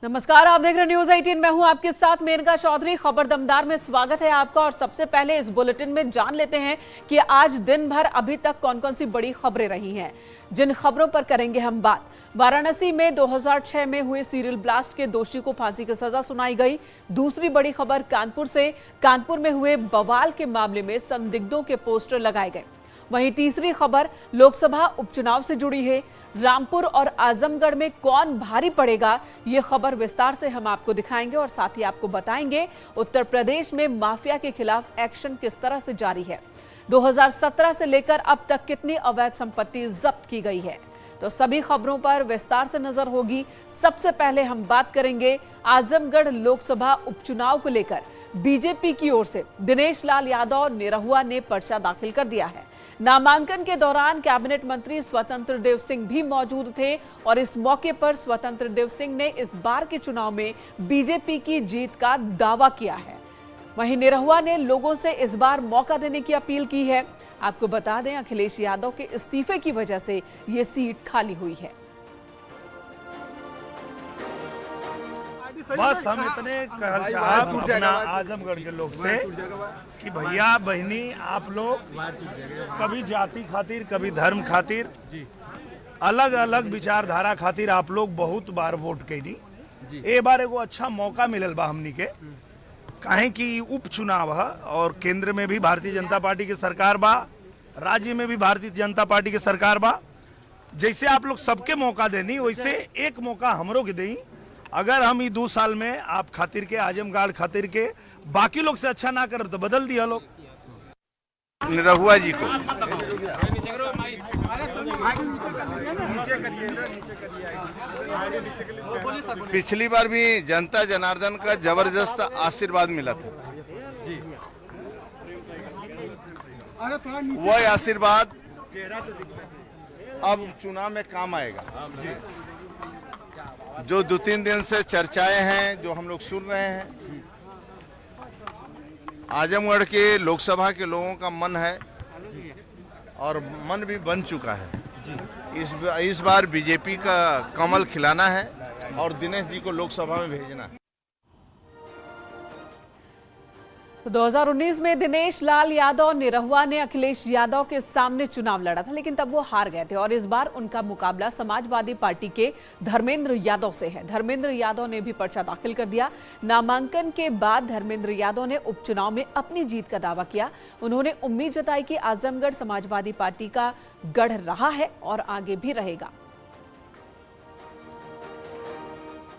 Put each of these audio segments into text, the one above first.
नमस्कार, आप देख रहे न्यूज 18। मैं हूं आपके साथ मेनका चौधरी। खबर दमदार में स्वागत है आपका। और सबसे पहले इस बुलेटिन में जान लेते हैं कि आज दिन भर अभी तक कौन कौन सी बड़ी खबरें रही हैं, जिन खबरों पर करेंगे हम बात। वाराणसी में 2006 में हुए सीरियल ब्लास्ट के दोषी को फांसी की सजा सुनाई गई। दूसरी बड़ी खबर कानपुर से। कानपुर में हुए बवाल के मामले में संदिग्धों के पोस्टर लगाए गए। वहीं तीसरी खबर लोकसभा उपचुनाव से जुड़ी है। रामपुर और आजमगढ़ में कौन भारी पड़ेगा, ये खबर विस्तार से हम आपको दिखाएंगे और साथ ही आपको बताएंगे उत्तर प्रदेश में माफिया के खिलाफ एक्शन किस तरह से जारी है। 2017 से लेकर अब तक कितनी अवैध संपत्ति जब्त की गई है, तो सभी खबरों पर विस्तार से नजर होगी। सबसे पहले हम बात करेंगे आजमगढ़ लोकसभा उपचुनाव को लेकर। बीजेपी की ओर से दिनेश लाल यादव निरहुआ ने पर्चा दाखिल कर दिया है। नामांकन के दौरान कैबिनेट मंत्री स्वतंत्र देव सिंह भी मौजूद थे और इस मौके पर स्वतंत्र देव सिंह ने इस बार के चुनाव में बीजेपी की जीत का दावा किया है। वहीं निरहुआ ने लोगों से इस बार मौका देने की अपील की है। आपको बता दें, अखिलेश यादव के इस्तीफे की वजह से ये सीट खाली हुई है। बस हम इतने कहल चाहब अपना आजमगढ़ के लोग से कि भैया बहनी, आप लोग कभी जाति खातिर, कभी धर्म खातिर, अलग अलग विचारधारा खातिर आप लोग बहुत बार वोट कैली। ए बार एगो अच्छा मौका मिलल बा हमनी के, काहे कि उपचुनाव है और केंद्र में भी भारतीय जनता पार्टी की सरकार बा, राज्य में भी भारतीय जनता पार्टी की सरकार बा। जैसे आप लोग सबके मौका देनी, वैसे एक मौका हमरों के देई। अगर हम 2 साल में आप खातिर के, आजमगढ़ खातिर के बाकी लोग से अच्छा ना कर तो बदल दिया लोग। निरहुआ जी को पिछली बार भी जनता जनार्दन का जबरदस्त आशीर्वाद मिला था। वह आशीर्वाद अब चुनाव में काम आएगा। जो 2-3 दिन से चर्चाएं हैं, जो हम लोग सुन रहे हैं, आजमगढ़ के लोकसभा के लोगों का मन है और मन भी बन चुका है। इस बार बीजेपी का कमल खिलाना है और दिनेश जी को लोकसभा में भेजना है। तो 2019 में दिनेश लाल यादव निरहुआ ने अखिलेश यादव के सामने चुनाव लड़ा था, लेकिन तब वो हार गए थे। और इस बार उनका मुकाबला समाजवादी पार्टी के धर्मेंद्र यादव से है। धर्मेंद्र यादव ने भी पर्चा दाखिल कर दिया। नामांकन के बाद धर्मेंद्र यादव ने उपचुनाव में अपनी जीत का दावा किया। उन्होंने उम्मीद जताई कि आजमगढ़ समाजवादी पार्टी का गढ़ रहा है और आगे भी रहेगा।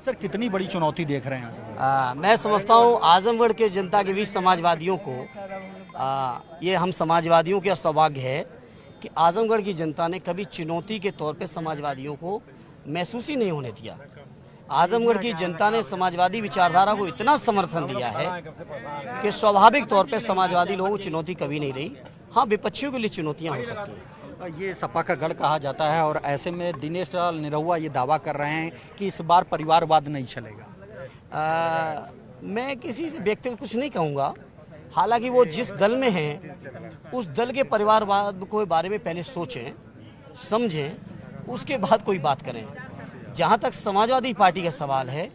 सर, कितनी बड़ी चुनौती देख रहे हैं? मैं समझता हूँ आजमगढ़ के जनता के बीच समाजवादियों को ये हम समाजवादियों का सौभाग्य है कि आजमगढ़ की जनता ने कभी चुनौती के तौर पे समाजवादियों को महसूस ही नहीं होने दिया। आजमगढ़ की जनता ने समाजवादी विचारधारा को इतना समर्थन दिया है कि स्वाभाविक तौर पे समाजवादी लोगों को चुनौती कभी नहीं रही। हाँ, विपक्षियों के लिए चुनौतियाँ हो सकती हैं। ये सपा का गढ़ कहा जाता है और ऐसे में दिनेश लाल निरहुआ ये दावा कर रहे हैं कि इस बार परिवारवाद नहीं चलेगा। मैं किसी से व्यक्तिगत कुछ नहीं कहूँगा। हालांकि वो जिस दल में हैं, उस दल के परिवारवाद के बारे में पहले सोचें, समझें, उसके बाद कोई बात करें। जहाँ तक समाजवादी पार्टी का सवाल है,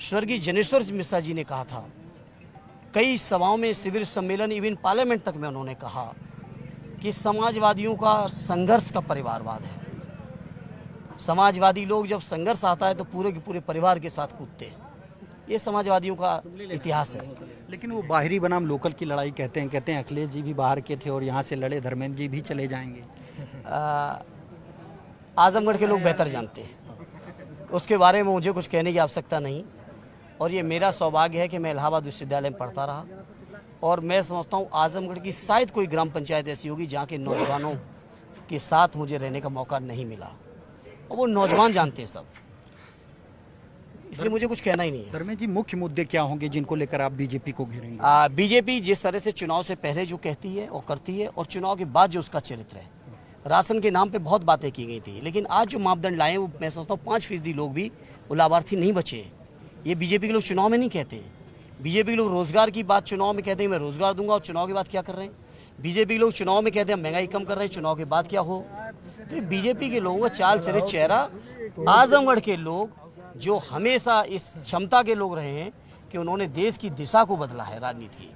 स्वर्गीय जनेश्वर मिश्रा जी ने कहा था, कई सभाओं में, शिविर सम्मेलन, इवन पार्लियामेंट तक में उन्होंने कहा कि समाजवादियों का संघर्ष का परिवारवाद है। समाजवादी लोग जब संघर्ष आता है तो पूरे के पूरे परिवार के साथ कूदते हैं। ये समाजवादियों का इतिहास है। लेकिन वो बाहरी बनाम लोकल की लड़ाई कहते हैं अखिलेश जी भी बाहर के थे और यहाँ से लड़े, धर्मेंद्र जी भी चले जाएंगे। आजमगढ़ के लोग बेहतर जानते हैं, उसके बारे में मुझे कुछ कहने की आवश्यकता नहीं। और ये मेरा सौभाग्य है कि मैं इलाहाबाद विश्वविद्यालय में पढ़ता रहा और मैं समझता हूँ आजमगढ़ की शायद कोई ग्राम पंचायत ऐसी होगी जहाँ के नौजवानों के साथ मुझे रहने का मौका नहीं मिला, और वो नौजवान जानते हैं सब, इसलिए मुझे कुछ कहना ही नहीं है। धर्मेंद्र जी, मुख्य मुद्दे क्या होंगे जिनको लेकर आप बीजेपी को घेरेंगे? बीजेपी जिस तरह से चुनाव से पहले जो कहती है और करती है, और चुनाव के बाद जो उसका चरित्र है। राशन के नाम पे बहुत बातें की गई थी, लेकिन आज जो मापदंड लाए वो मैं समझता हूँ 5% लोग भी वो लाभार्थी नहीं बचे। ये बीजेपी के लोग चुनाव में नहीं कहते। बीजेपी के लोग रोजगार की बात चुनाव में कहते हैं मैं रोजगार दूंगा, और चुनाव के बाद क्या कर रहे हैं? बीजेपी के लोग चुनाव में कहते हैं महंगाई कम कर रहे हैं, चुनाव के बाद क्या हो? तो बीजेपी के लोगों का चाल चले चेहरा आजमगढ़ के लोग जो हमेशा इस क्षमता के लोग रहे हैं कि उन्होंने देश की दिशा को बदला है राजनीति की।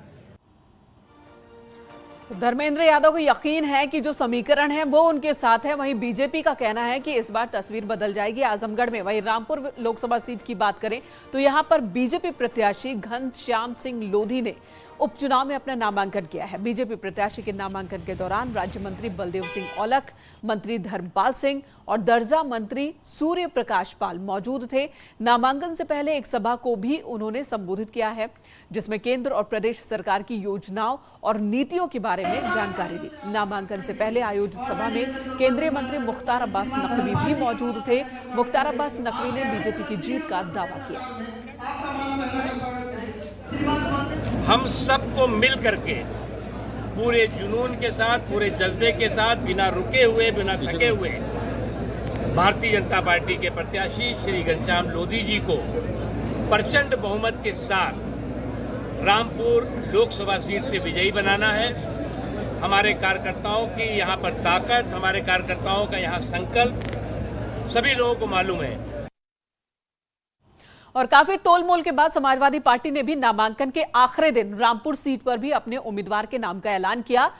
धर्मेंद्र यादव को यकीन है कि जो समीकरण है वो उनके साथ है। वहीं बीजेपी का कहना है कि इस बार तस्वीर बदल जाएगी आजमगढ़ में। वहीं रामपुर लोकसभा सीट की बात करें तो यहां पर बीजेपी प्रत्याशी घनश्याम सिंह लोधी ने उपचुनाव में अपना नामांकन किया है। बीजेपी प्रत्याशी के नामांकन के दौरान राज्य मंत्री बलदेव सिंह औलख, मंत्री धर्मपाल सिंह और दर्जा मंत्री सूर्य प्रकाश पाल मौजूद थे। नामांकन से पहले एक सभा को भी उन्होंने संबोधित किया है, जिसमें केंद्र और प्रदेश सरकार की योजनाओं और नीतियों के बारे में जानकारी दी। नामांकन से पहले आयोजित सभा में केंद्रीय मंत्री मुख्तार अब्बास नकवी भी मौजूद थे। मुख्तार अब्बास नकवी ने बीजेपी की जीत का दावा किया। हम सबको मिल करके पूरे जुनून के साथ, पूरे जज्बे के साथ, बिना रुके हुए, बिना थके हुए भारतीय जनता पार्टी के प्रत्याशी श्री घनश्याम लोधी जी को प्रचंड बहुमत के साथ रामपुर लोकसभा सीट से विजयी बनाना है। हमारे कार्यकर्ताओं की यहाँ पर ताकत, हमारे कार्यकर्ताओं का यहाँ संकल्प सभी लोगों को मालूम है। और काफी तोलमोल के बाद समाजवादी पार्टी ने भी नामांकन के आखिरी दिन रामपुर सीट पर भी अपने उम्मीदवार के नाम का ऐलान किया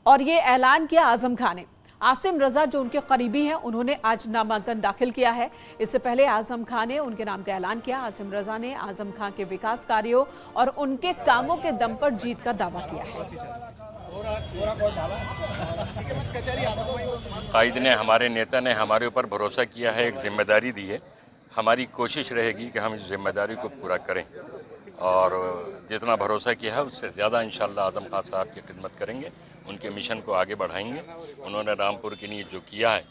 और ये ऐलान किया आजम खान ने। आसिम रजा जो उनके करीबी हैं, उन्होंने आज नामांकन दाखिल किया है। इससे पहले आजम खान ने उनके नाम का ऐलान किया। आसिम रजा ने आजम खान के विकास कार्यों और उनके कामों के दम पर जीत का दावा किया है। कायद ने, हमारे नेता ने हमारे ऊपर भरोसा किया है, एक जिम्मेदारी दी है। हमारी कोशिश रहेगी कि हम इस जिम्मेदारी को पूरा करें और जितना भरोसा किया है उससे ज़्यादा इंशाअल्लाह आजम खान साहब की खिदमत करेंगे, उनके मिशन को आगे बढ़ाएंगे। उन्होंने रामपुर के लिए जो किया है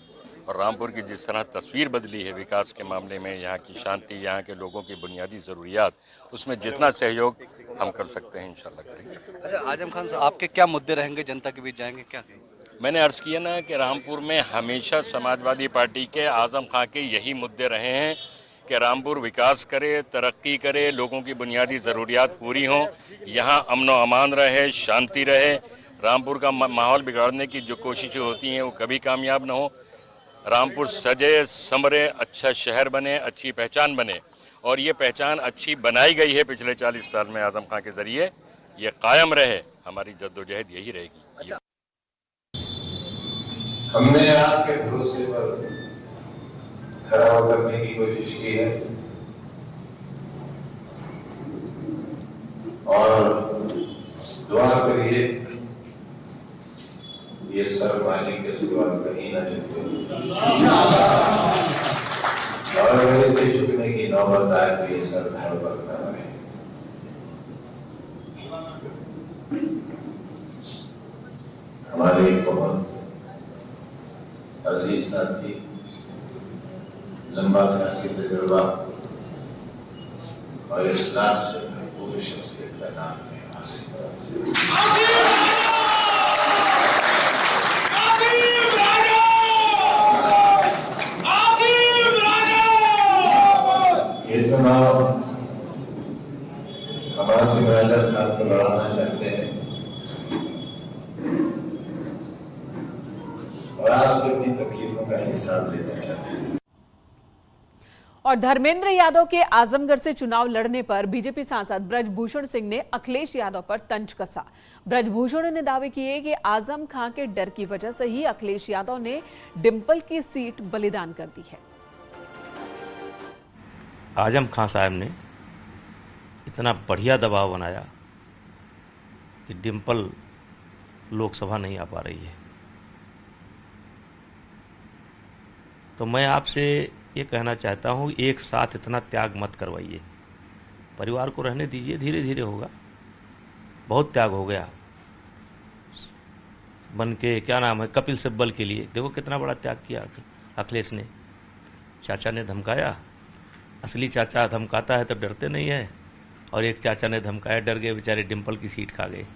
और रामपुर की जिस तरह तस्वीर बदली है विकास के मामले में, यहाँ की शांति, यहाँ के लोगों की बुनियादी ज़रूरियात, उसमें जितना सहयोग हम कर सकते हैं इंशाअल्लाह करेंगे। अच्छा, आजम खान साहब आपके क्या मुद्दे रहेंगे, जनता के बीच जाएंगे क्या? मैंने अर्ज़ किया ना कि रामपुर में हमेशा समाजवादी पार्टी के, आजम खां के यही मुद्दे रहे हैं कि रामपुर विकास करे, तरक्की करे, लोगों की बुनियादी ज़रूरियात पूरी हों, यहाँ अमन व अमान रहे, शांति रहे। रामपुर का माहौल बिगाड़ने की जो कोशिशें होती हैं वो कभी कामयाब ना हो। रामपुर सजे संवरे, अच्छा शहर बने, अच्छी पहचान बने और ये पहचान अच्छी बनाई गई है पिछले 40 साल में आजम खां के ज़रिए, ये कायम रहे। हमारी जद्दोजहद यही रहेगी। हमने आपके भरोसे पर खरा उतरने की कोशिश की है और दुआ करिए ये सर मालिक के सिवा कहीं न झुके और अगर इसके झुकने की नौबत आए तो ये सर धड़ पर न रहे। हमारे बहुत अजीज साथी, लंबा सियासी तजुर्बा और इखलास से भरपूर शख्सियत का नाम है आसिम रजा। ये चुनाव हम आसिम रजा साहब को लड़ाना चाहते हैं और आपसे अपनी तकलीफों का हिसाब लेना चाहते हैं। और धर्मेंद्र यादव के आजमगढ़ से चुनाव लड़ने पर बीजेपी सांसद ब्रजभूषण सिंह ने अखिलेश यादव पर तंज कसा। ब्रजभूषण ने दावे किए कि आजम खां के डर की वजह से ही अखिलेश यादव ने डिंपल की सीट बलिदान कर दी है। आजम खां साहब ने इतना बढ़िया दबाव बनाया कि डिंपल लोकसभा नहीं आ पा रही है। तो मैं आपसे ये कहना चाहता हूँ, एक साथ इतना त्याग मत करवाइए, परिवार को रहने दीजिए, धीरे धीरे होगा। बहुत त्याग हो गया बन के, क्या नाम है, कपिल सिब्बल के लिए देखो कितना बड़ा त्याग किया अखिलेश ने। चाचा ने धमकाया, असली चाचा धमकाता है तो डरते नहीं है, और एक चाचा ने धमकाया, डर गए बेचारे, डिंपल की सीट खा गए।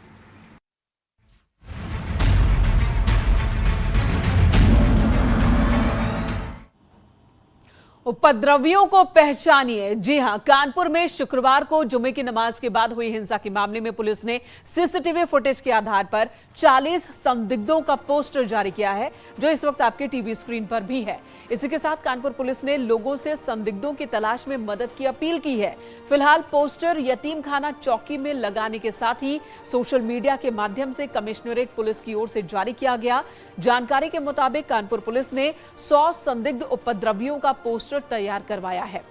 उपद्रवियों को पहचानिए। जी हां, कानपुर में शुक्रवार को जुमे की नमाज के बाद हुई हिंसा के मामले में पुलिस ने सीसीटीवी फुटेज के आधार पर 40 संदिग्धों का पोस्टर जारी किया है, जो इस वक्त आपके टीवी स्क्रीन पर भी है। इसी के साथ कानपुर पुलिस ने लोगों से संदिग्धों की तलाश में मदद की अपील की है। फिलहाल पोस्टर यतीम खाना चौकी में लगाने के साथ ही सोशल मीडिया के माध्यम से कमिश्नरेट पुलिस की ओर से जारी किया गया। जानकारी के मुताबिक कानपुर पुलिस ने 100 संदिग्ध उपद्रवियों का पोस्टर तैयार करवाया है।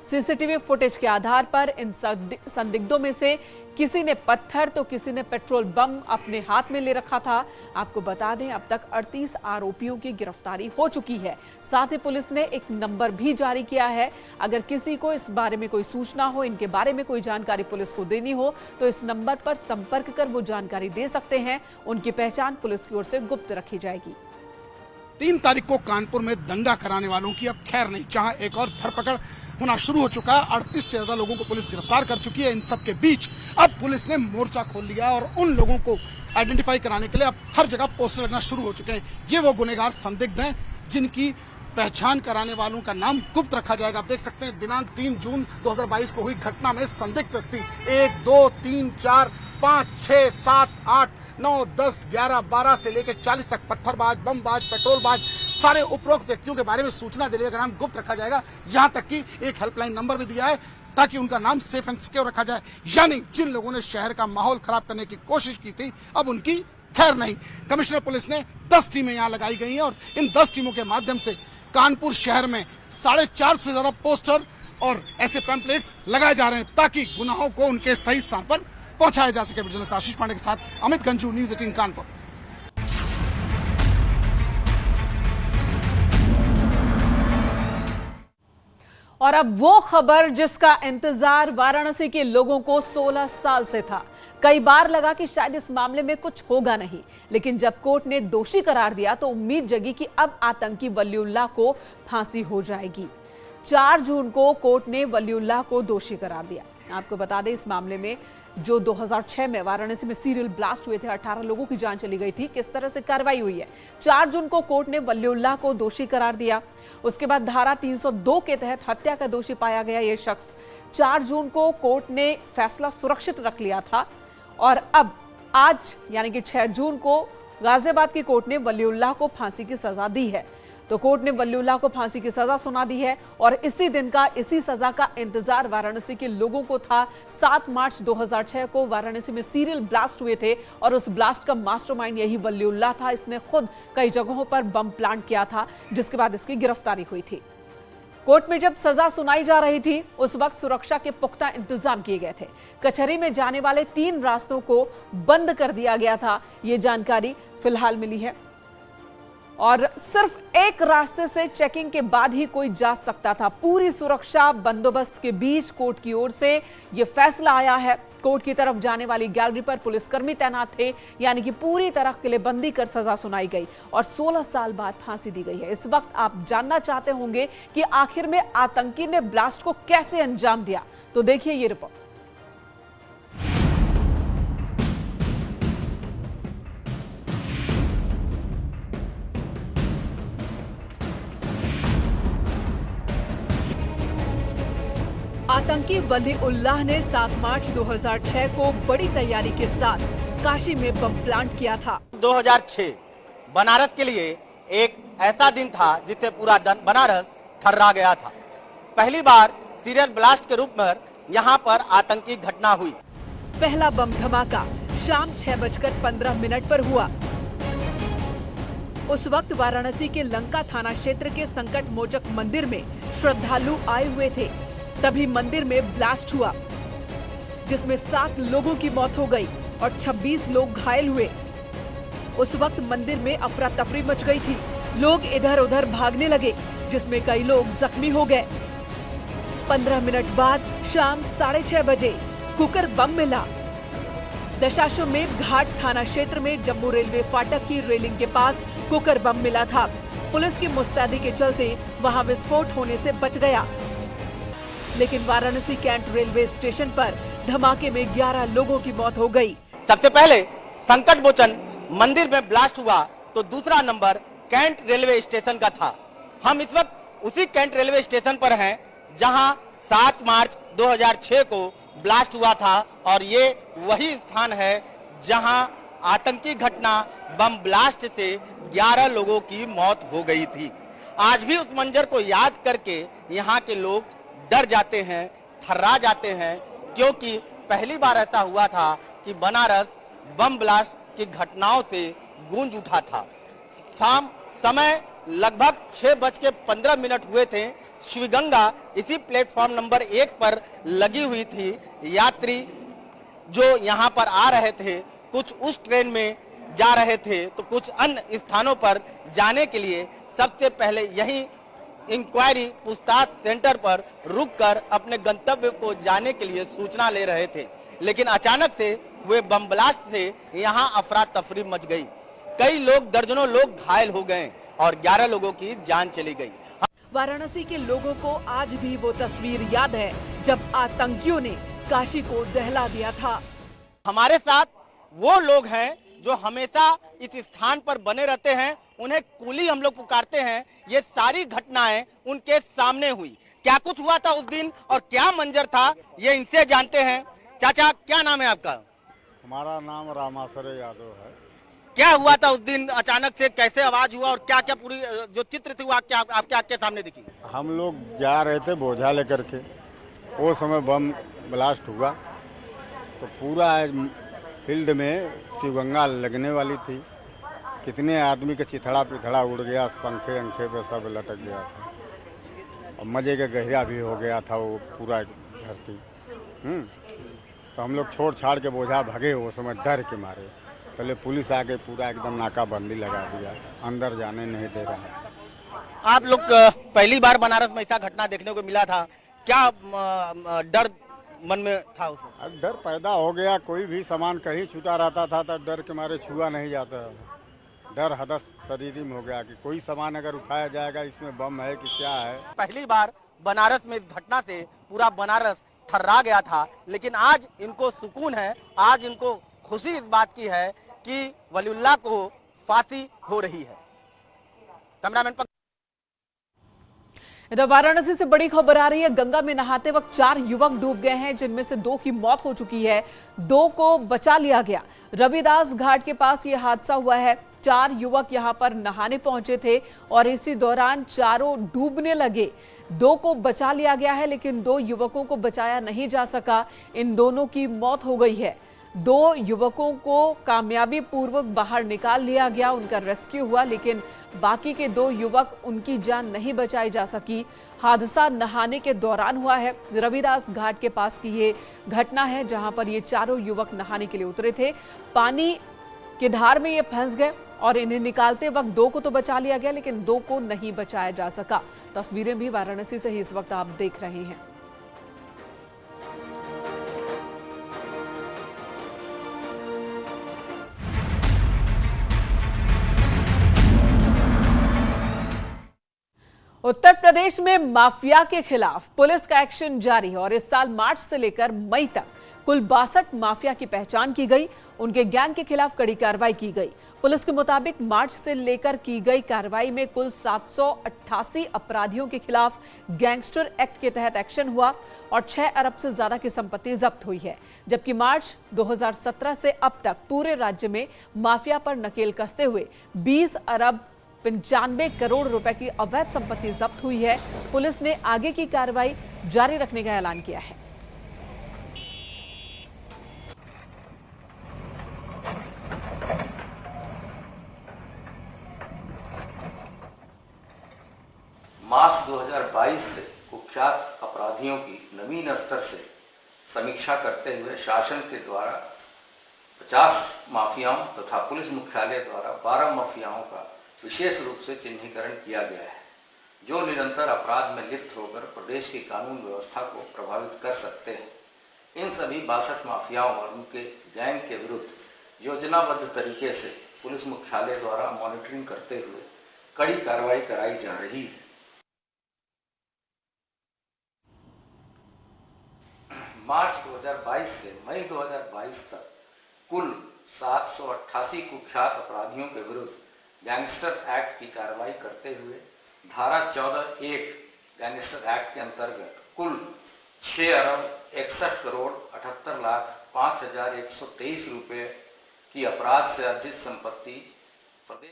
सीसीटीवी फुटेज के आधार पर इन संदिग्धों में से किसी ने पत्थर तो किसी ने पेट्रोल बम अपने हाथ में ले रखा था। आपको बता दें, अब तक 38 आरोपियों की गिरफ्तारी हो चुकी है। साथ ही पुलिस ने एक नंबर भी जारी किया है। अगर किसी को इस बारे में कोई सूचना हो, इनके बारे में कोई जानकारी पुलिस को देनी हो, तो इस नंबर पर संपर्क कर वो जानकारी दे सकते हैं। उनकी पहचान पुलिस की ओर से गुप्त रखी जाएगी। 3 तारीख को कानपुर में दंगा कराने वालों की अब खैर नहीं, जहां एक और धरपकड़ होना शुरू हो चुका है। 38 से ज्यादा लोगों को पुलिस गिरफ्तार कर चुकी है। इन सब के बीच अब पुलिस ने मोर्चा खोल लिया और उन लोगों को आइडेंटिफाई कराने के लिए अब हर जगह पोस्टर लगना शुरू हो चुके हैं। ये वो गुनहगार संदिग्ध हैं जिनकी पहचान कराने वालों का नाम गुप्त रखा जाएगा। आप देख सकते हैं, दिनांक 3 जून 2022 को हुई घटना में संदिग्ध व्यक्ति 1, 2, 3, 4, 5, 6, 7, 8, 9, 10, 11, 12 से लेकर 40 तक पत्थरबाज, बमबाज, पेट्रोलबाज, सारे उपरोक्त व्यक्तियों के बारे में सूचना देने का नाम गुप्त रखा जाएगा। यहाँ तक कि एक हेल्पलाइन नंबर भी दिया है ताकि उनका नाम सेफ एंड सिक्योर रखा जाए। यानी जिन लोगों ने शहर का माहौल खराब करने की कोशिश की थी, अब उनकी खैर नहीं। कमिश्नर पुलिस ने 10 टीमें यहाँ लगाई गई हैं और इन 10 टीमों के माध्यम से कानपुर शहर में 450 से ज्यादा पोस्टर और ऐसे पैम्पलेट्स लगाए जा रहे हैं ताकि गुनाहों को उनके सही स्थान पर पहुंचाया जा सके। जर्नलिस्ट आशीष पांडे के साथ अमित गंजू, न्यूज़ 18 कानपुर। और अब वो खबर जिसका इंतजार वाराणसी के लोगों को 16 साल से था। कई बार लगा कि शायद इस मामले में कुछ होगा नहीं, लेकिन जब कोर्ट ने दोषी करार दिया तो उम्मीद जगी कि अब आतंकी वलीउल्लाह को फांसी हो जाएगी। 4 जून को कोर्ट ने वलीउल्लाह को दोषी करार दिया। आपको बता दें, इस मामले में जो 2006 में वाराणसी में सीरियल ब्लास्ट हुए थे, 18 लोगों की जान चली गई थी, किस तरह से कार्रवाई हुई है। 4 जून को कोर्ट ने वलीउल्लाह को दोषी करार दिया। उसके बाद धारा 302 के तहत हत्या का दोषी पाया गया ये शख्स। 4 जून को कोर्ट ने फैसला सुरक्षित रख लिया था और अब आज यानी कि 6 जून को गाजियाबाद की कोर्ट ने वलीउल्लाह को फांसी की सजा दी है। तो कोर्ट ने वलीउल्लाह को फांसी की सजा सुना दी है और इसी दिन का, इसी सजा का इंतजार वाराणसी के लोगों को था। 7 मार्च 2006 को वाराणसी में सीरियल ब्लास्ट हुए थे और उस ब्लास्ट का मास्टरमाइंड यही वलीउल्लाह था। इसने खुद कई जगहों पर बम प्लांट किया था, जिसके बाद इसकी गिरफ्तारी हुई थी। कोर्ट में जब सजा सुनाई जा रही थी, उस वक्त सुरक्षा के पुख्ता इंतजाम किए गए थे। कचहरी में जाने वाले 3 रास्तों को बंद कर दिया गया था, ये जानकारी फिलहाल मिली है। और सिर्फ एक रास्ते से चेकिंग के बाद ही कोई जा सकता था। पूरी सुरक्षा बंदोबस्त के बीच कोर्ट की ओर से यह फैसला आया है। कोर्ट की तरफ जाने वाली गैलरी पर पुलिसकर्मी तैनात थे, यानी कि पूरी तरह किलेबंदी कर सजा सुनाई गई और 16 साल बाद फांसी दी गई है। इस वक्त आप जानना चाहते होंगे कि आखिर में आतंकी ने ब्लास्ट को कैसे अंजाम दिया, तो देखिए ये रिपोर्ट। आतंकी वलीउल्लाह ने 7 मार्च 2006 को बड़ी तैयारी के साथ काशी में बम प्लांट किया था। 2006 बनारस के लिए एक ऐसा दिन था जिससे पूरा बनारस थर्रा गया था। पहली बार सीरियल ब्लास्ट के रूप में यहाँ पर आतंकी घटना हुई। पहला बम धमाका शाम 6:15 पर हुआ। उस वक्त वाराणसी के लंका थाना क्षेत्र के संकट मोचक मंदिर में श्रद्धालु आए हुए थे। तभी मंदिर में ब्लास्ट हुआ, जिसमें 7 लोगों की मौत हो गई और 26 लोग घायल हुए। उस वक्त मंदिर में अफरा तफरी मच गई थी। लोग इधर उधर भागने लगे, जिसमें कई लोग जख्मी हो गए। 15 मिनट बाद शाम 6:30 बजे कुकर बम मिला। दशाश्वमेध घाट थाना क्षेत्र में जम्मू रेलवे फाटक की रेलिंग के पास कुकर बम मिला था। पुलिस की मुस्तैदी के चलते वहां विस्फोट होने से बच गया, लेकिन वाराणसी कैंट रेलवे स्टेशन पर धमाके में 11 लोगों की मौत हो गई। सबसे पहले संकट मोचन मंदिर में ब्लास्ट हुआ तो दूसरा नंबर कैंट रेलवे स्टेशन का था। हम इस वक्त उसी कैंट रेलवे स्टेशन पर हैं जहां 7 मार्च 2006 को ब्लास्ट हुआ था और ये वही स्थान है जहां आतंकी घटना बम ब्लास्ट से 11 लोगों की मौत हो गई थी। आज भी उस मंजर को याद करके यहाँ के लोग डर जाते हैं, थर्रा जाते हैं, क्योंकि पहली बार ऐसा हुआ था कि बनारस बम ब्लास्ट की घटनाओं से गूंज उठा था। समय लगभग 6:15 हुए थे। शिवगंगा इसी प्लेटफॉर्म नंबर 1 पर लगी हुई थी। यात्री जो यहाँ पर आ रहे थे, कुछ उस ट्रेन में जा रहे थे तो कुछ अन्य स्थानों पर जाने के लिए सबसे पहले यही इंक्वायरी पूछताछ सेंटर पर रुककर अपने गंतव्य को जाने के लिए सूचना ले रहे थे, लेकिन अचानक से हुए बम ब्लास्ट से यहाँ अफरा तफरी मच गई। कई लोग, दर्जनों लोग घायल हो गए और 11 लोगों की जान चली गई। वाराणसी के लोगों को आज भी वो तस्वीर याद है जब आतंकियों ने काशी को दहला दिया था। हमारे साथ वो लोग हैं जो हमेशा इस स्थान पर बने रहते हैं, उन्हें कुली हम लोग पुकारते हैं। ये सारी घटनाएं उनके सामने हुई। क्या कुछ हुआ था उस दिन और क्या मंजर था, ये इनसे जानते हैं। चाचा, क्या नाम है आपका? हमारा नाम रामासरे यादव है। क्या हुआ था उस दिन, अचानक से कैसे आवाज हुआ और क्या क्या पूरी जो चित्र थी वो आपके आंखें सामने दिखी? हम लोग जा रहे थे बोझा लेकर के, वो समय बम ब्लास्ट हुआ तो पूरा फील्ड में शिवगंगा लगने वाली थी। कितने आदमी का चिथड़ा पिथड़ा उड़ गया, पंखे अंखे पे सब लटक गया था और मजे का गहरा भी हो गया था वो पूरा धरती। तो हम लोग छोड़ छाड़ के बोझा भागे वो समय डर के मारे। पहले पुलिस आके पूरा एकदम नाकाबंदी लगा दिया, अंदर जाने नहीं दे रहा। आप लोग पहली बार बनारस में ऐसा घटना देखने को मिला था, क्या डर मन में था? डर पैदा हो गया। कोई भी सामान कहीं छूटा रहता था तो डर के मारे छुआ नहीं जाता। डर हदस शरीर में हो गया कि कोई सामान अगर उठाया जाएगा इसमें बम है कि क्या है। पहली बार बनारस में इस घटना से पूरा बनारस थर्रा गया था, लेकिन आज इनको सुकून है, आज इनको खुशी इस बात की है कि वलीउल्लाह को फांसी हो रही है। कैमरामैन इधर वाराणसी से बड़ी खबर आ रही है। गंगा में नहाते वक्त 4 युवक डूब गए हैं, जिनमें से 2 की मौत हो चुकी है, 2 को बचा लिया गया। रविदास घाट के पास यह हादसा हुआ है। 4 युवक यहां पर नहाने पहुंचे थे और इसी दौरान चारों डूबने लगे। 2 को बचा लिया गया है, लेकिन 2 युवकों को बचाया नहीं जा सका। इन दोनों की मौत हो गई है। 2 युवकों को कामयाबी पूर्वक बाहर निकाल लिया गया, उनका रेस्क्यू हुआ, लेकिन बाकी के 2 युवक, उनकी जान नहीं बचाई जा सकी। हादसा नहाने के दौरान हुआ है। रविदास घाट के पास की ये घटना है, जहां पर ये चारों युवक नहाने के लिए उतरे थे। पानी की धार में ये फंस गए और इन्हें निकालते वक्त 2 को तो बचा लिया गया, लेकिन 2 को नहीं बचाया जा सका। तस्वीरें भी वाराणसी से ही इस वक्त आप देख रहे हैं। उत्तर प्रदेश में माफिया के खिलाफ पुलिस का एक्शन जारी है और इस साल मार्च से लेकर मई तक कुल 62 माफिया की पहचान की गई। उनके गैंग के खिलाफ कड़ी कार्रवाई की गई। पुलिस के मुताबिक मार्च से लेकर की गई कार्रवाई में कुल 788 अपराधियों के खिलाफ गैंगस्टर एक्ट के तहत एक्शन हुआ और 6 अरब से ज्यादा की संपत्ति जब्त हुई है। जबकि मार्च 2017 से अब तक पूरे राज्य में माफिया पर नकेल कसते हुए 20 अरब 95 करोड़ रुपए की अवैध संपत्ति जब्त हुई है। पुलिस ने आगे की कार्रवाई जारी रखने का ऐलान किया है। मार्च 2022 से कुख्यात अपराधियों की नवीन स्तर से समीक्षा करते हुए शासन के द्वारा 50 माफियाओं तथा पुलिस मुख्यालय द्वारा 12 माफियाओं का विशेष रूप से चिन्हीकरण किया गया है, जो निरंतर अपराध में लिप्त होकर प्रदेश की कानून व्यवस्था को प्रभावित कर सकते हैं। इन सभी 62 माफियाओं और उनके गैंग के विरुद्ध योजनाबद्ध तरीके से पुलिस मुख्यालय द्वारा मॉनिटरिंग करते हुए कड़ी कार्रवाई कराई जा रही है। मार्च 2022 से मई 2022 तक कुल 788 कुख्यात अपराधियों के विरुद्ध गैंगस्टर एक्ट की कार्रवाई करते हुए धारा 14(1) गैंगस्टर एक्ट के अंतर्गत कुल 6,61,78,05,123 रुपए की अपराध से अर्जित संपत्ति प्रदेश।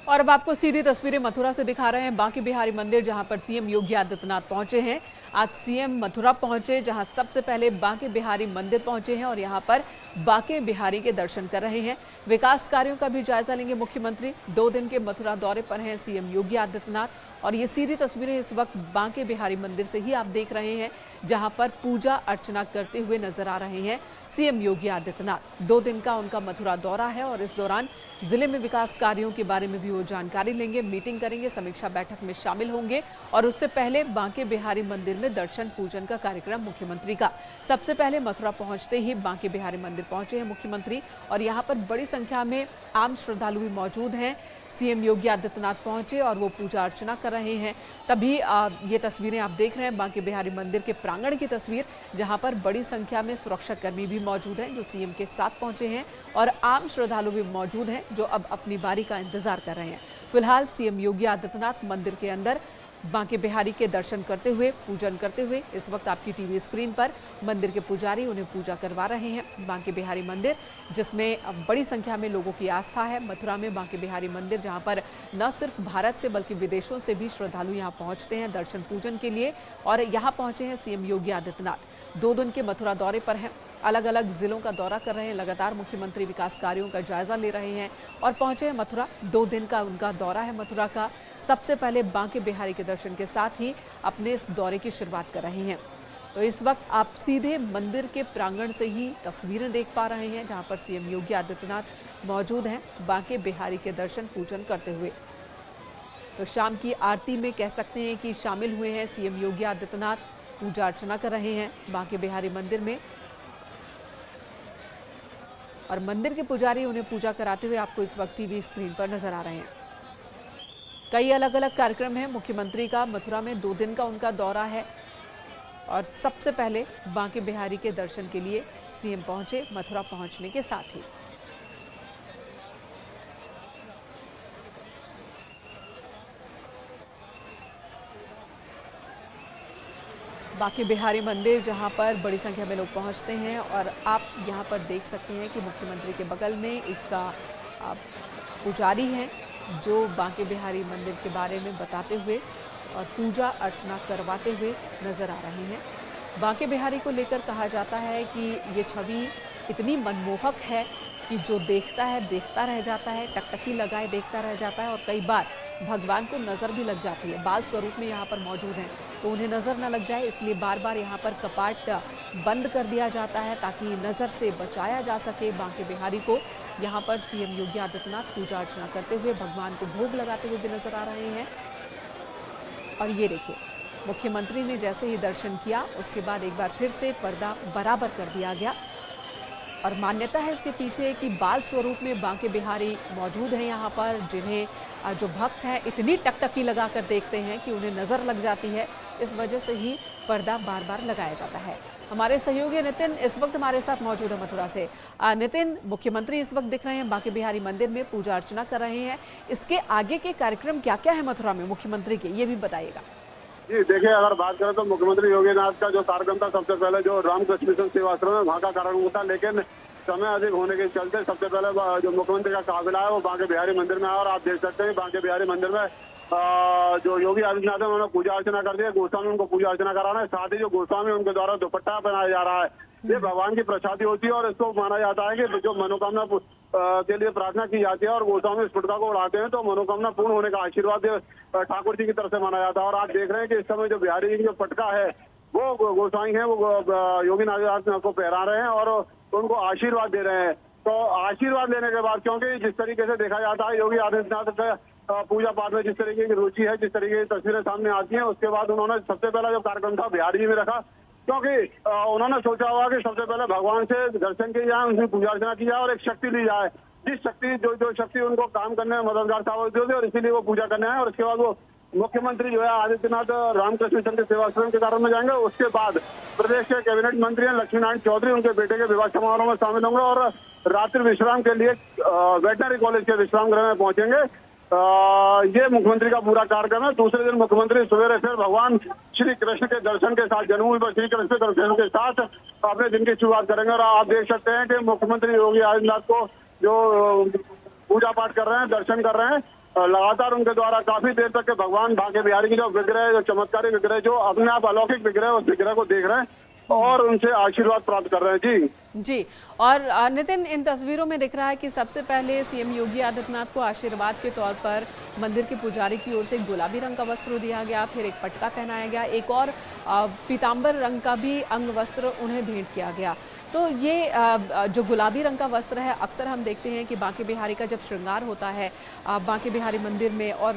और अब आपको सीधी तस्वीरें मथुरा से दिखा रहे हैं, बांके बिहारी मंदिर, जहां पर सीएम योगी आदित्यनाथ पहुंचे हैं। आज सीएम मथुरा पहुंचे, जहां सबसे पहले बांके बिहारी मंदिर पहुंचे हैं और यहां पर बांके बिहारी के दर्शन कर रहे हैं। विकास कार्यों का भी जायजा लेंगे मुख्यमंत्री। 2 दिन के मथुरा दौरे पर हैं सीएम योगी आदित्यनाथ और ये सीधी तस्वीरें इस वक्त बांके बिहारी मंदिर से ही आप देख रहे हैं, जहां पर पूजा अर्चना करते हुए नजर आ रहे हैं सीएम योगी आदित्यनाथ। 2 दिन का उनका मथुरा दौरा है और इस दौरान जिले में विकास कार्यों के बारे में भी वो जानकारी लेंगे, मीटिंग करेंगे, समीक्षा बैठक में शामिल होंगे और उससे पहले बांके बिहारी मंदिर में दर्शन पूजन का कार्यक्रम मुख्यमंत्री का। सबसे पहले मथुरा पहुंचते ही बांके बिहारी मंदिर पहुंचे हैं मुख्यमंत्री और यहाँ पर बड़ी संख्या में आम श्रद्धालु भी मौजूद हैं। सीएम योगी आदित्यनाथ पहुंचे और वो पूजा अर्चना कर रहे हैं। तभी ये तस्वीरें आप देख रहे हैं बांके बिहारी मंदिर के प्रांगण की तस्वीर, जहां पर बड़ी संख्या में सुरक्षाकर्मी भी मौजूद हैं जो सीएम के साथ पहुंचे हैं और आम श्रद्धालु भी मौजूद हैं जो अब अपनी बारी का इंतजार कर रहे हैं। फिलहाल सीएम योगी आदित्यनाथ मंदिर के अंदर बांके बिहारी के दर्शन करते हुए, पूजन करते हुए इस वक्त आपकी टीवी स्क्रीन पर मंदिर के पुजारी उन्हें पूजा करवा रहे हैं। बांके बिहारी मंदिर जिसमें बड़ी संख्या में लोगों की आस्था है। मथुरा में बांके बिहारी मंदिर जहां पर न सिर्फ भारत से बल्कि विदेशों से भी श्रद्धालु यहां पहुंचते हैं दर्शन पूजन के लिए और यहां पहुंचे हैं सीएम योगी आदित्यनाथ। 2 दिन के मथुरा दौरे पर हैं, अलग अलग जिलों का दौरा कर रहे हैं, लगातार मुख्यमंत्री विकास कार्यों का जायजा ले रहे हैं और पहुंचे हैं मथुरा। 2 दिन का उनका दौरा है मथुरा का। सबसे पहले बांके बिहारी के दर्शन के साथ ही अपने इस दौरे की शुरुआत कर रहे हैं। तो इस वक्त आप सीधे मंदिर के प्रांगण से ही तस्वीरें देख पा रहे हैं जहां पर सीएम योगी आदित्यनाथ मौजूद हैं बांके बिहारी के दर्शन पूजन करते हुए। तो शाम की आरती में कह सकते हैं कि शामिल हुए हैं सीएम योगी आदित्यनाथ, पूजा अर्चना कर रहे हैं बांके बिहारी मंदिर में और मंदिर के पुजारी उन्हें पूजा कराते हुए आपको इस वक्त टीवी स्क्रीन पर नजर आ रहे हैं। कई अलग अलग कार्यक्रम हैं मुख्यमंत्री का। मथुरा में 2 दिन का उनका दौरा है और सबसे पहले बांके बिहारी के दर्शन के लिए सीएम पहुंचे मथुरा पहुंचने के साथ ही। बांके बिहारी मंदिर जहां पर बड़ी संख्या में लोग पहुंचते हैं और आप यहां पर देख सकते हैं कि मुख्यमंत्री के बगल में एक पुजारी हैं जो बांके बिहारी मंदिर के बारे में बताते हुए और पूजा अर्चना करवाते हुए नजर आ रहे हैं। बांके बिहारी को लेकर कहा जाता है कि ये छवि इतनी मनमोहक है कि जो देखता है देखता रह जाता है, टकटकी लगाए देखता रह जाता है और कई बार भगवान को नज़र भी लग जाती है। बाल स्वरूप में यहाँ पर मौजूद हैं तो उन्हें नज़र न लग जाए इसलिए बार बार यहाँ पर कपाट बंद कर दिया जाता है ताकि नज़र से बचाया जा सके बांके बिहारी को। यहाँ पर सीएम योगी आदित्यनाथ पूजा अर्चना करते हुए भगवान को भोग लगाते हुए भी नजर आ रहे हैं। और ये देखिए मुख्यमंत्री ने जैसे ही दर्शन किया उसके बाद एक बार फिर से पर्दा बराबर कर दिया गया और मान्यता है इसके पीछे कि बाल स्वरूप में बांके बिहारी मौजूद हैं यहाँ पर, जिन्हें जो भक्त हैं इतनी टकटकी लगाकर देखते हैं कि उन्हें नज़र लग जाती है। इस वजह से ही पर्दा बार बार लगाया जाता है। हमारे सहयोगी नितिन इस वक्त हमारे साथ मौजूद है मथुरा से। नितिन, मुख्यमंत्री इस वक्त दिख रहे हैं बांके बिहारी मंदिर में पूजा अर्चना कर रहे हैं, इसके आगे के कार्यक्रम क्या क्या है मथुरा में मुख्यमंत्री के, ये भी बताइएगा। जी देखिए, अगर बात करें तो मुख्यमंत्री योगी नाथ का जो कार्यक्रम था सबसे पहले जो रामकृष्ण मिशन सेवाश्रम है वहाँ का कार्यक्रम था, लेकिन समय अधिक होने के चलते सबसे पहले जो मुख्यमंत्री का काफिला है वो बांके बिहारी मंदिर में आया और आप देख सकते हैं बांके बिहारी मंदिर में जो योगी आदित्यनाथ है उन्होंने पूजा अर्चना कर दी है। गोस्वामी उनको पूजा अर्चना कराना है, साथ ही जो गोस्वामी उनके द्वारा दुपट्टा पहनाया जा रहा है ये भगवान की प्रसादी होती है और इसको माना जाता है कि जो मनोकामना के लिए प्रार्थना की जाती है और गोस्वामी स्फुटका को उड़ाते हैं तो मनोकामना पूर्ण होने का आशीर्वाद ठाकुर जी की तरफ से माना जाता है। और आप देख रहे हैं कि इस समय जो बिहारी जी की जो पटका है वो गोस्वामी है वो योगी आदित्यनाथ को पहरा रहे हैं और उनको आशीर्वाद दे रहे हैं। तो आशीर्वाद लेने के बाद क्योंकि जिस तरीके से देखा जाता है योगी आदित्यनाथ का पूजा पाठ में जिस तरीके की रुचि है, जिस तरीके की तस्वीरें सामने आती हैं, उसके बाद उन्होंने सबसे पहला जो कार्यक्रम था बिहारी जी में रखा क्योंकि उन्होंने सोचा हुआ कि सबसे पहले भगवान से दर्शन किए जाए, उनकी पूजा अर्चना की जाए और एक शक्ति ली जाए, जिस शक्ति जो शक्ति उनको काम करने में मददगार साबित होती है और इसीलिए वो पूजा करने आए। और इसके बाद वो मुख्यमंत्री जो है आदित्यनाथ रामकृष्ण मिशन के सेवाश्रम के कारण में जाएंगे। उसके बाद प्रदेश के कैबिनेट मंत्री हैं लक्ष्मीनारायण चौधरी उनके बेटे के विवाह समारोह में शामिल होंगे और रात्रि विश्राम के लिए वेटनरी कॉलेज के विश्राम गृह में पहुंचेंगे। ये मुख्यमंत्री का पूरा कार्यक्रम है। दूसरे दिन मुख्यमंत्री सवेरे फिर भगवान श्री कृष्ण के दर्शन के साथ, जन्मभूमि पर श्री कृष्ण के दर्शन के साथ अपने दिन की शुरुआत करेंगे। और आप देख सकते हैं कि मुख्यमंत्री योगी आदित्यनाथ को जो पूजा पाठ कर रहे हैं, दर्शन कर रहे हैं, लगातार उनके द्वारा काफी देर तक के भगवान बांके बिहारी की जो विग्रह, जो चमत्कारी विग्रह, जो अपने आप अलौकिक विग्रह, उस विग्रह को देख रहे हैं और उनसे आशीर्वाद प्राप्त कर रहे हैं। जी। और नितिन, इन तस्वीरों में दिख रहा है कि सबसे पहले सीएम योगी आदित्यनाथ को आशीर्वाद के तौर पर मंदिर के पुजारी की ओर से एक गुलाबी रंग का वस्त्र दिया गया, फिर एक पटका पहनाया गया, एक और पीतांबर रंग का भी अंग वस्त्र उन्हें भेंट किया गया। तो ये जो गुलाबी रंग का वस्त्र है, अक्सर हम देखते हैं कि बांके बिहारी का जब श्रृंगार होता है बांके बिहारी मंदिर में, और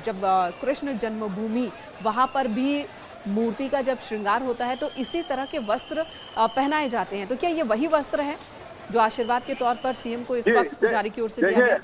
जब कृष्ण जन्मभूमि वहाँ पर भी मूर्ति का जब श्रृंगार होता है तो इसी तरह के वस्त्र पहनाए जाते हैं। तो क्या ये वही वस्त्र है जो आशीर्वाद के तौर पर सीएम को इस वक्त पुजारी की ओर से दिया गया?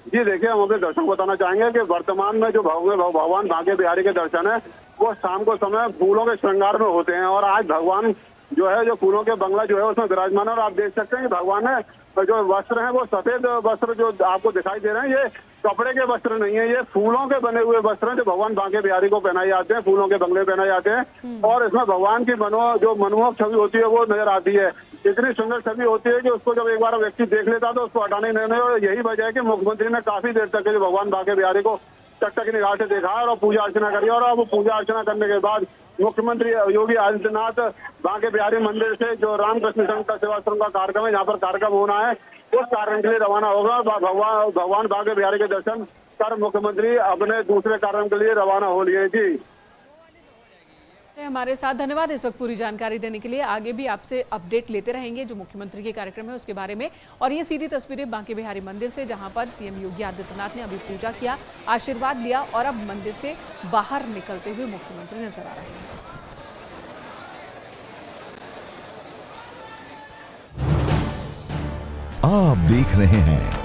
जी देखिए, हम अपने दर्शक बताना चाहेंगे कि वर्तमान में जो भगवान बांके बिहारी के दर्शन है वो शाम को समय फूलों के श्रृंगार में होते हैं। और आज भगवान जो है, जो फूलों के बंगला जो है उसमें विराजमान है। और आप देख सकते हैं कि भगवान है जो वस्त्र हैं वो सफेद वस्त्र जो आपको दिखाई दे रहे हैं, ये कपड़े के वस्त्र नहीं है, ये फूलों के बने हुए वस्त्र हैं जो भगवान बांके बिहारी को पहनाए जाते हैं, फूलों के बंगले पहनाए जाते हैं। और इसमें भगवान की जो मनमोहक छवि होती है वो नजर आती है। इतनी सुंदर छवि होती है कि उसको जब एक बार व्यक्ति देख लेता तो उसको हटाने नहीं। और यही वजह है कि मुख्यमंत्री ने काफी देर तक जो भगवान बांके बिहारी को टकटकी निगाह से देखा और पूजा अर्चना करी। और अब पूजा अर्चना करने के बाद मुख्यमंत्री योगी आदित्यनाथ बांके बिहारी मंदिर से जो रामकृष्ण संघ का सेवाश्रम का कार्यक्रम है, यहाँ पर कार्यक्रम होना है, उस कार्यक्रम के लिए रवाना होगा। भगवान बांके बिहारी के दर्शन कर मुख्यमंत्री अपने दूसरे कार्यक्रम के लिए रवाना हो लिए। जी हमारे साथ धन्यवाद इस वक्त पूरी जानकारी देने के लिए। आगे भी आपसे अपडेट लेते रहेंगे जो मुख्यमंत्री के कार्यक्रम है उसके बारे में। और ये सीधी तस्वीरें बांके बिहारी मंदिर से, जहां पर सीएम योगी आदित्यनाथ ने अभी पूजा किया, आशीर्वाद लिया और अब मंदिर से बाहर निकलते हुए मुख्यमंत्री नजर आ रहे हैं। आप देख रहे हैं